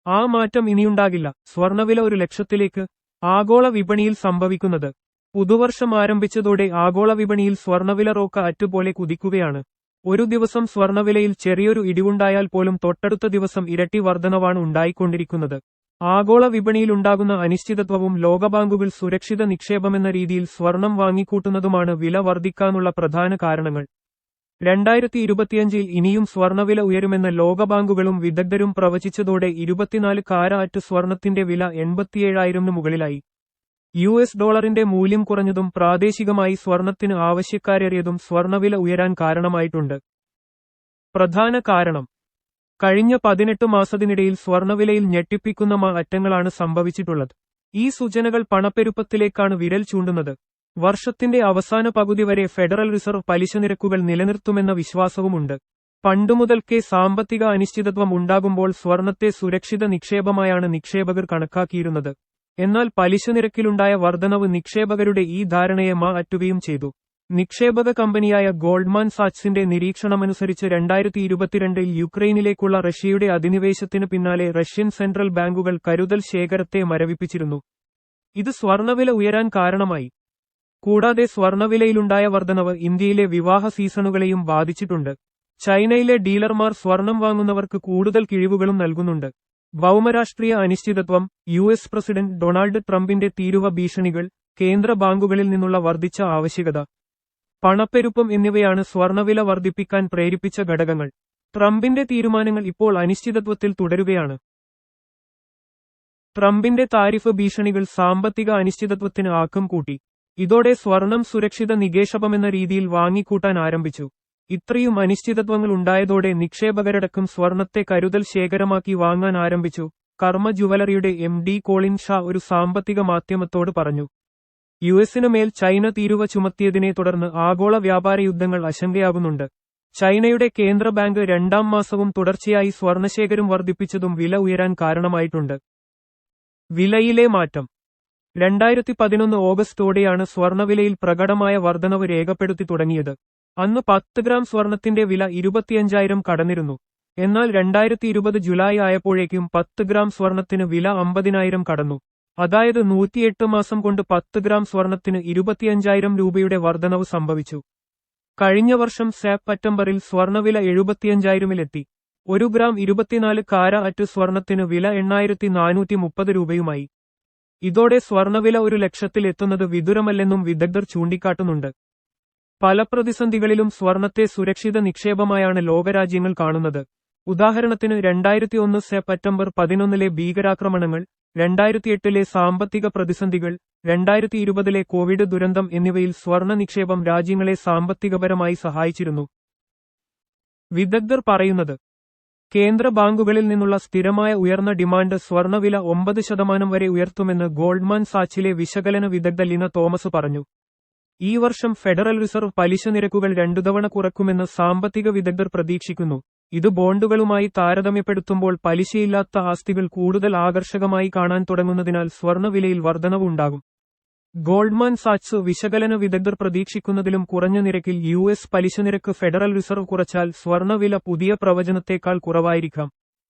ആ മാറ്റം ഇനിയുണ്ടാകില്ല. സ്വർണവില 1,00,000-ലേക്ക് ആഗോള വിപണിയിൽ സംഭവിക്കുന്നത്. പുതുവർഷം ആരംഭിച്ചതോടെ ആഗോള വിപണിയിൽ സ്വർണവില റോക്ക അറ്റുപോലെ കുതിക്കുകയാണ്. ഒരു ദിവസം സ്വർണവിലയിൽ ചെറിയൊരു ഇടിവുണ്ടായാൽ പോലും തൊട്ടടുത്ത ദിവസം ഇരട്ടി വർധനവാണ് ഉണ്ടായിക്കൊണ്ടിരിക്കുന്നത്. ആഗോള വിപണിയിലുണ്ടാകുന്ന അനിശ്ചിതത്വവും ലോകബാങ്കുകൾ സുരക്ഷിത നിക്ഷേപമെന്ന രീതിയിൽ സ്വർണം വാങ്ങിക്കൂട്ടുന്നതുമാണ് വില വർദ്ധിക്കാനുള്ള പ്രധാന കാരണങ്ങൾ. 2025-ൽ ഇനിയും സ്വർണവില ഉയരുമെന്ന് ലോകബാങ്കുകളും വിദഗ്ധരും പ്രവചിച്ചതോടെ 24 കാരാറ്റ് സ്വർണത്തിന്റെ വില 87,000-ന് മുകളിലായി. US ഡോളറിന്റെ മൂല്യം കുറഞ്ഞതും പ്രാദേശികമായി സ്വർണത്തിന് ആവശ്യക്കാരേറിയതും സ്വർണവില ഉയരാൻ കാരണമായിട്ടുണ്ട്. പ്രധാന കാരണം: കഴിഞ്ഞ 18 മാസത്തിനിടയിൽ സ്വർണവിലയിൽ ഞെട്ടിപ്പിക്കുന്ന മാറ്റങ്ങളാണ് സംഭവിച്ചിട്ടുള്ളത്. ഈ സൂചനകൾ പണപ്പെരുപ്പത്തിലേക്കാണ് വിരൽ ചൂണ്ടുന്നത്. വർഷത്തിന്റെ അവസാന പകുതി വരെ ഫെഡറൽ റിസർവ് പലിശ നിരക്കുകൾ നിലനിർത്തുമെന്ന വിശ്വാസവുമുണ്ട്. പണ്ടുമുതൽക്കേ സാമ്പത്തിക അനിശ്ചിതത്വം ഉണ്ടാകുമ്പോൾ സ്വർണത്തെ സുരക്ഷിത നിക്ഷേപമായാണ് നിക്ഷേപകർ കണക്കാക്കിയിരുന്നത്. എന്നാൽ പലിശ നിരക്കിലുണ്ടായ വർധനവ് നിക്ഷേപകരുടെ ഈ ധാരണയെ മാറ്റുകയും ചെയ്തു. നിക്ഷേപക കമ്പനിയായ ഗോൾഡ്മാൻ സാച്സിന്റെ നിരീക്ഷണമനുസരിച്ച് 2022-ൽ യുക്രൈനിലേക്കുള്ള റഷ്യയുടെ അധിനിവേശത്തിന് പിന്നാലെ റഷ്യൻ സെൻട്രൽ ബാങ്കുകൾ കരുതൽ ശേഖരത്തെ മരവിപ്പിച്ചിരുന്നു. ഇത് സ്വർണവില ഉയരാൻ കാരണമായി. കൂടാതെ സ്വർണവിലയിലുണ്ടായ വർധനവ് ഇന്ത്യയിലെ വിവാഹ സീസണുകളെയും ബാധിച്ചിട്ടുണ്ട്. ചൈനയിലെ ഡീലർമാർ സ്വർണം വാങ്ങുന്നവർക്ക് കൂടുതൽ കിഴിവുകളും നൽകുന്നുണ്ട്. ഭൗമരാഷ്ട്രീയ അനിശ്ചിതത്വം, US പ്രസിഡന്റ് ഡൊണാൾഡ് ട്രംപിന്റെ തീരുവ ഭീഷണികൾ, കേന്ദ്ര ബാങ്കുകളിൽ നിന്നുള്ള വർദ്ധിച്ച ആവശ്യകത, പണപ്പെരുപ്പം എന്നിവയാണ് സ്വർണവില വർദ്ധിപ്പിക്കാൻ പ്രേരിപ്പിച്ച ഘടകങ്ങൾ. ട്രംപിന്റെ തീരുമാനങ്ങൾ ഇപ്പോൾ അനിശ്ചിതത്വത്തിൽ തുടരുകയാണ്. ട്രംപിന്റെ താരിഫ് ഭീഷണികൾ സാമ്പത്തിക അനിശ്ചിതത്വത്തിന് ആക്കം കൂട്ടി. ഇതോടെ സ്വർണം സുരക്ഷിത നിക്ഷേപമെന്ന രീതിയിൽ വാങ്ങിക്കൂട്ടാൻ ആരംഭിച്ചു. ഇത്രയും അനിശ്ചിതത്വങ്ങൾ ഉണ്ടായതോടെ നിക്ഷേപകരടക്കം സ്വർണത്തെ കരുതൽ ശേഖരമാക്കി വാങ്ങാൻ ആരംഭിച്ചു. കർമ്മ ജുവലറിയുടെ MD കോളിൻ ഷാ ഒരു സാമ്പത്തിക മാധ്യമത്തോട് പറഞ്ഞു. US-ന് മേൽ ചൈന തീരുവ ചുമത്തിയതിനെ തുടർന്ന് ആഗോള വ്യാപാര യുദ്ധങ്ങൾ ആശങ്കയാകുന്നുണ്ട്. ചൈനയുടെ കേന്ദ്ര ബാങ്ക് 2ാം മാസവും തുടർച്ചയായി സ്വർണശേഖരം വർദ്ധിപ്പിച്ചതും വില ഉയരാൻ കാരണമായിട്ടുണ്ട്. വിലയിലെ മാറ്റം: 2011 ഓഗസ്റ്റോടെയാണ് സ്വർണവിലയിൽ പ്രകടമായ വർധനവ് രേഖപ്പെടുത്തി തുടങ്ങിയത്. അന്ന് 10 ഗ്രാം സ്വർണത്തിന്റെ വില 25,000 കടന്നിരുന്നു. എന്നാൽ 2020 ജൂലൈ ആയപ്പോഴേക്കും 10 ഗ്രാം സ്വർണത്തിന് വില 50,000 കടന്നു. അതായത് 108 മാസം കൊണ്ട് 10 ഗ്രാം സ്വർണത്തിന് 25,000 രൂപയുടെ വർധനവ് സംഭവിച്ചു. കഴിഞ്ഞ വർഷം സെപ്റ്റംബറിൽ സ്വർണവില 75,000-ലെത്തി. 1 ഗ്രാം 24 കാരാറ്റ് സ്വർണത്തിന് വില 8,430 രൂപയുമായി. ഇതോടെ സ്വർണവില 1,00,000-ൽ എത്തുന്നത് വിദൂരമല്ലെന്നും വിദഗ്ധർ ചൂണ്ടിക്കാട്ടുന്നുണ്ട്. പല പ്രതിസന്ധികളിലും സ്വർണത്തെ സുരക്ഷിത നിക്ഷേപമായാണ് ലോകരാജ്യങ്ങൾ കാണുന്നത്. ഉദാഹരണത്തിന് 2001 സെപ്റ്റംബർ 11-ലെ ഭീകരാക്രമണങ്ങൾ, 2008-ലെ സാമ്പത്തിക പ്രതിസന്ധികൾ, 2020-ലെ കോവിഡ് ദുരന്തം എന്നിവയിൽ സ്വർണ നിക്ഷേപം രാജ്യങ്ങളെ സാമ്പത്തികപരമായി സഹായിച്ചിരുന്നു. വിദഗ്ധർ പറയുന്നത്: കേന്ദ്ര ബാങ്കുകളിൽ നിന്നുള്ള സ്ഥിരമായ ഉയർന്ന ഡിമാൻഡ് സ്വർണവില 9% വരെ ഉയർത്തുമെന്ന് ഗോൾഡ്മാൻ സാച്ചിലെ വിശകലന വിദഗ്ധ ലിന തോമസ് പറഞ്ഞു. ഈ വർഷം ഫെഡറൽ റിസർവ് പലിശ നിരക്കുകൾ 2 തവണ കുറക്കുമെന്ന് സാമ്പത്തിക വിദഗ്ധർ പ്രതീക്ഷിക്കുന്നു. ഇത് ബോണ്ടുകളുമായി താരതമ്യപ്പെടുത്തുമ്പോൾ പലിശയില്ലാത്ത ആസ്തികൾ കൂടുതൽ ആകർഷകമായി കാണാൻ തുടങ്ങുന്നതിനാൽ സ്വർണവിലയിൽ വർധനവ് ഉണ്ടാകും. ഗോൾഡ്മാൻ സാച്സ് വിശകലന വിദഗ്ധർ പ്രതീക്ഷിക്കുന്നതിലും കുറഞ്ഞ നിരക്കിൽ US പലിശ നിരക്ക് ഫെഡറൽ റിസർവ് കുറച്ചാൽ സ്വർണവില പുതിയ പ്രവചനത്തേക്കാൾ കുറവായിരിക്കാം.